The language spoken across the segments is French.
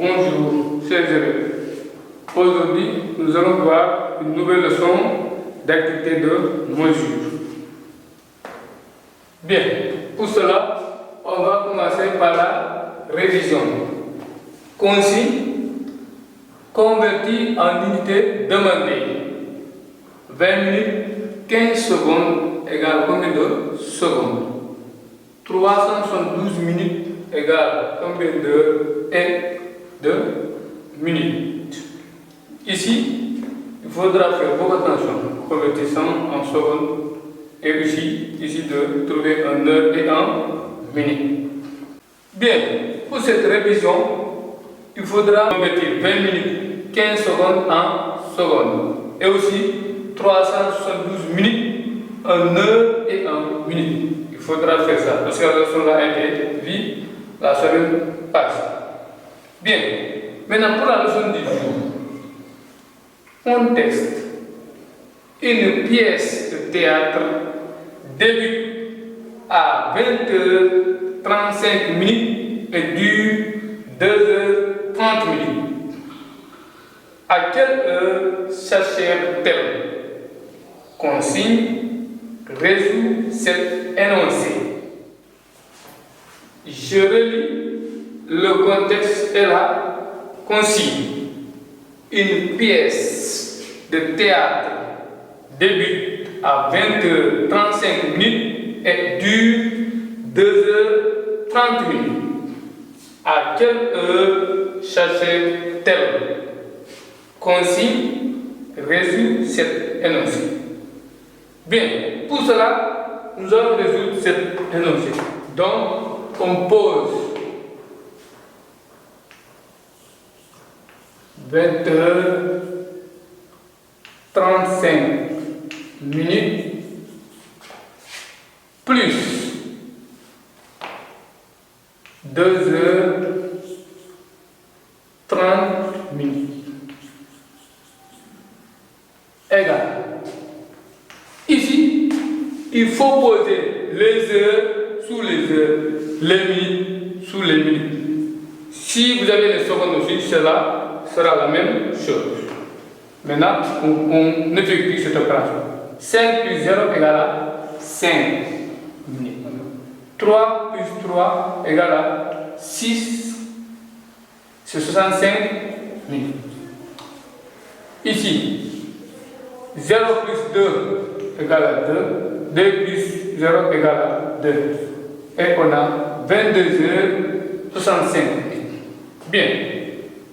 Bonjour, chers élèves. Aujourd'hui, nous allons voir une nouvelle leçon d'activité de mesure. Bien, pour cela, on va commencer par la révision. Consigne, converti en unité demandée. 20 minutes, 15 secondes égale combien de secondes? 372 minutes égale combien d'heures et de minutes? Ici, il faudra faire beaucoup attention, convertissant en secondes, et ici de trouver en heure et en minutes. Bien, pour cette révision, il faudra convertir 20 minutes, 15 secondes en secondes, et aussi 372 minutes en heure et en minutes. Il faudra faire ça, parce que la leçon là a été vue la semaine passée. Bien, maintenant pour la leçon du jour, on teste. Une pièce de théâtre débute à 20h35 minutes et dure 2h30 minutes. À quelle heure s'achève-t-elle? Consigne, résout cet énoncé. Je relis le contexte et la consigne. Une pièce de théâtre débute à 20h35 minutes et dure 2h30 minutes. À quelle heure s'achève-t-elle? Consigne, résout cet énoncé. Bien, pour cela, nous allons résoudre cet énoncé. Donc, on pose 20h35 minutes plus 2h30 minutes égale. Ici, il faut poser les heures sous les heures, les minutes sous les minutes. Si vous avez les secondes aussi, cela sera la même chose. Maintenant, on effectue cette opération. 5 plus 0 égale à 5 minutes. 3 plus 3 égale à 6. C'est 65 minutes. Ici, 0 plus 2 égale à 2. 2 plus 0 égale à 2. Et on a 22h65 minutes. Bien.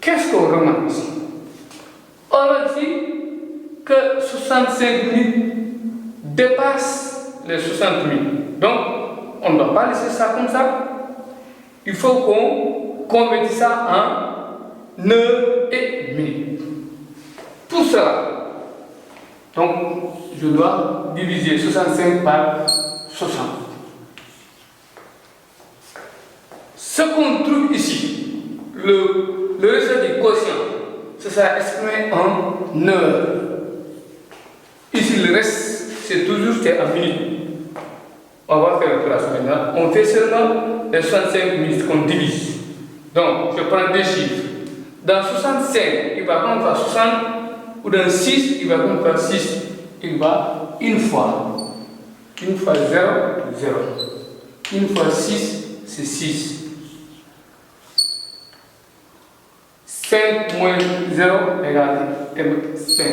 Qu'est-ce qu'on remarque ici? On a dit que 65 minutes dépassent les 60 minutes. Donc, on ne doit pas laisser ça comme ça. Il faut qu'on convertisse ça en heures et minutes. Tout cela. Donc, je dois diviser 65 par 60. Ce qu'on trouve ici, le résultat du quotient, ça sera exprimé en heures. Ici, le reste, c'est toujours en minutes. On va faire l'opération maintenant. On fait seulement les 65 minutes qu'on divise. Donc, je prends deux chiffres. Dans 65, il va prendre par 60, ou dans 6, il va prendre par 6. Il va une fois. Une fois 0, 0. Une fois 6, c'est 6. 5 moins 0 égale 5.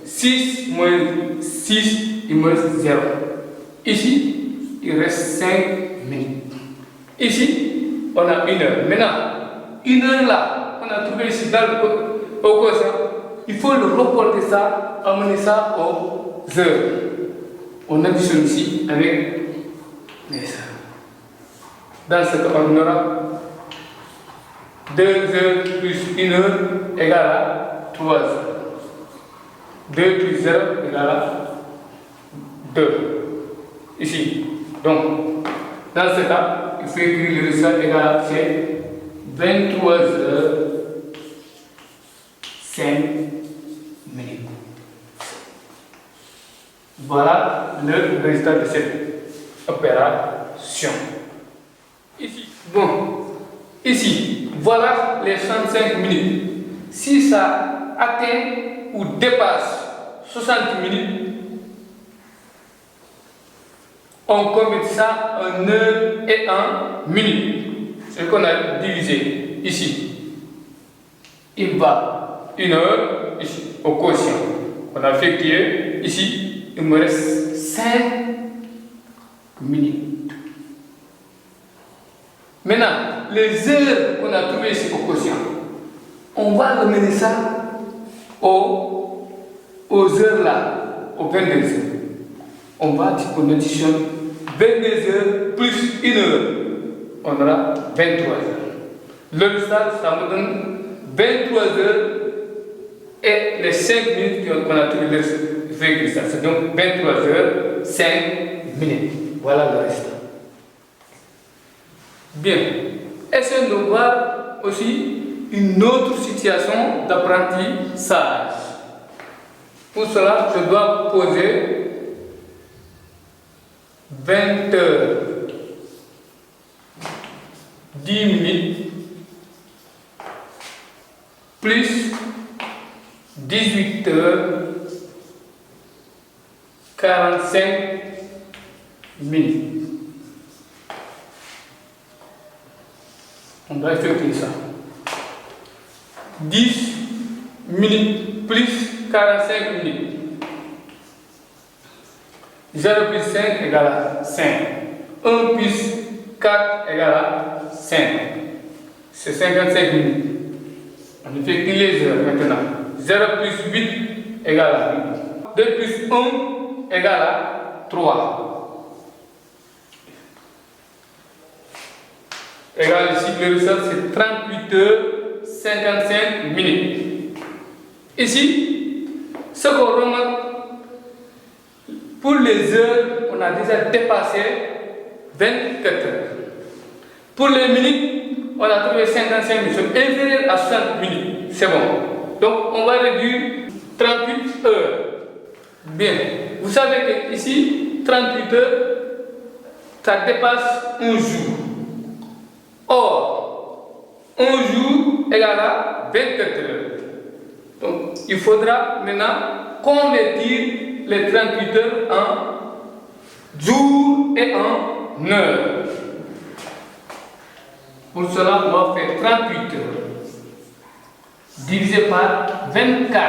6 moins 6, il me reste 0. Ici, il reste 5 minutes. Ici, on a 1 heure. Maintenant, 1 heure là, on a trouvé ici dans au quotient. Il faut le reporter ça, amener ça aux heures. On additionne ici avec les heures. Dans ce cas, on aura 2 heures plus 1 heure égale à 3 heures. 2 plus 0 égale à 2. Ici. Donc, dans ce cas, il faut écrire le résultat égal à 23 heures 5 minutes. Voilà le résultat de cette opération. Ici, bon, ici, voilà les 65 minutes. Si ça atteint ou dépasse 60 minutes, on convertit ça en heure et en minutes. C'est ce qu'on a divisé ici. Il va 1 heure ici au quotient. On a effectué ici, il me reste 5 minutes. Maintenant, les heures qu'on a trouvées ici au quotient, on va ramener ça aux heures là, aux 22 heures. On va dire qu'on additionne 22 heures plus 1 heure. On aura 23 heures. Le résultat, ça me donne 23 heures et les 5 minutes qu'on a trouvé le résultat. C'est donc 23 heures, 5 minutes. Voilà le résultat. Bien. Essayons de voir aussi une autre situation d'apprentissage. Pour cela, je dois poser 20 heures, 10 minutes, plus 18 heures, 45 minutes. On doit effectuer ça. 10 minutes plus 45 minutes. 0 plus 5 égale à 5. 1 plus 4 égale à 5. C'est 55 minutes. On effectue les heures maintenant. 0 plus 8 égale à 8. 2 plus 1 égale à 3. Égal ici, le résultat c'est 38 heures 55 minutes. Ici, ce qu'on remarque, pour les heures, on a déjà dépassé 24 heures. Pour les minutes, on a trouvé 55 minutes, c'est inférieur à 60 minutes. C'est bon. Donc, on va réduire 38 heures. Bien. Vous savez que ici, 38 heures, ça dépasse un jour. Or, un jour égale à 24 heures. Donc, il faudra maintenant convertir les 38 heures en jours et en heures. Pour cela, on va faire 38 heures divisé par 24.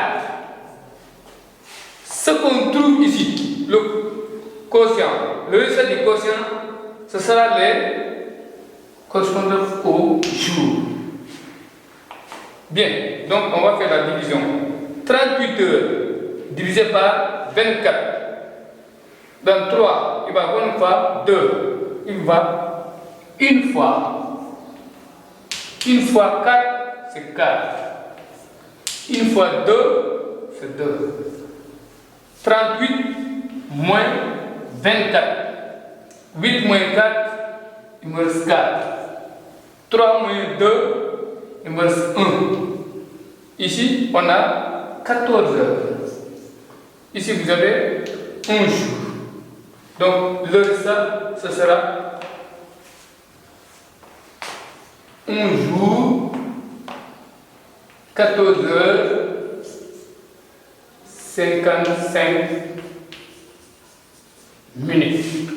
Ce qu'on trouve ici, le quotient, le résultat du quotient, ce sera les correspondant au jour. Bien, donc on va faire la division. 38 heures divisé par 24. Dans 3, il va une fois 2. Il va une fois. Une fois 4, c'est 4. Une fois 2, c'est 2. 38 moins 24. 8 moins 4, il me reste 4. 3 moins 2, il me reste 1. Ici, on a 14 heures. Ici, vous avez un jour. Donc, le résultat, ce sera un jour, 14 heures, 55 minutes.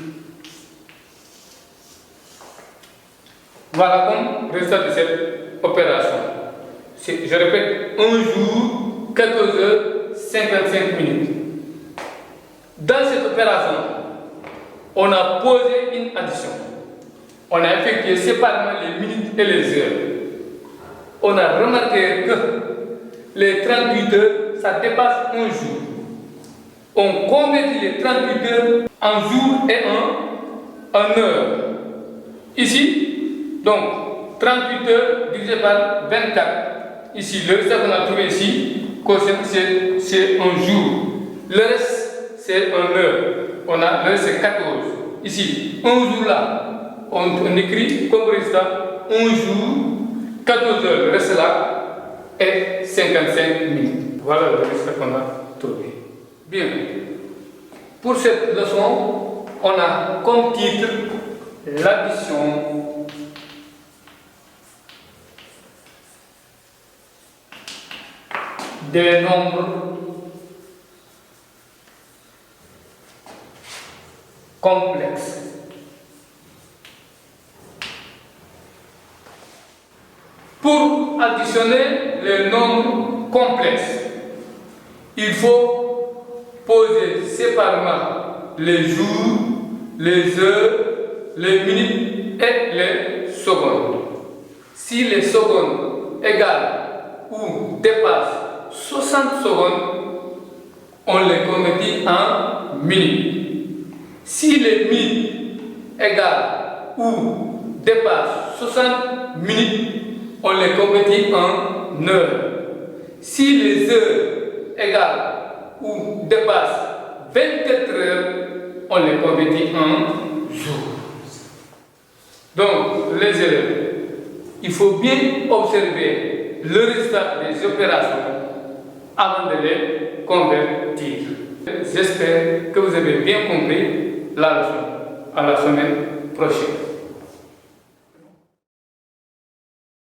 Voilà comme résultat de cette opération. Je répète, un jour, 14 heures, 55 minutes. Dans cette opération, on a posé une addition. On a effectué séparément les minutes et les heures. On a remarqué que les 38 heures, ça dépasse un jour. On convertit les 38 heures en jours et en heures. Ici, donc 38 heures divisé par 24. Ici, le résultat qu'on a trouvé ici, c'est un jour. Le reste, c'est en heure. Le reste, c'est 14. Ici, un jour là, on écrit comme résultat un jour, 14 heures. Le reste là est 55 minutes. Voilà le résultat qu'on a trouvé. Bien. Pour cette leçon, on a comme titre l'addition des nombres complexes. Pour additionner les nombres complexes, il faut poser séparément les jours, les heures, les minutes et les secondes. Si les secondes égalent ou dépassent 60 secondes, on les convertit en minutes. Si les minutes égalent ou dépassent 60 minutes, on les convertit en heures. Si les heures égalent ou dépassent 24 heures, on les convertit en jours. Donc, les élèves, il faut bien observer le résultat des opérations avant de les convertir. J'espère que vous avez bien compris la leçon. À la semaine prochaine.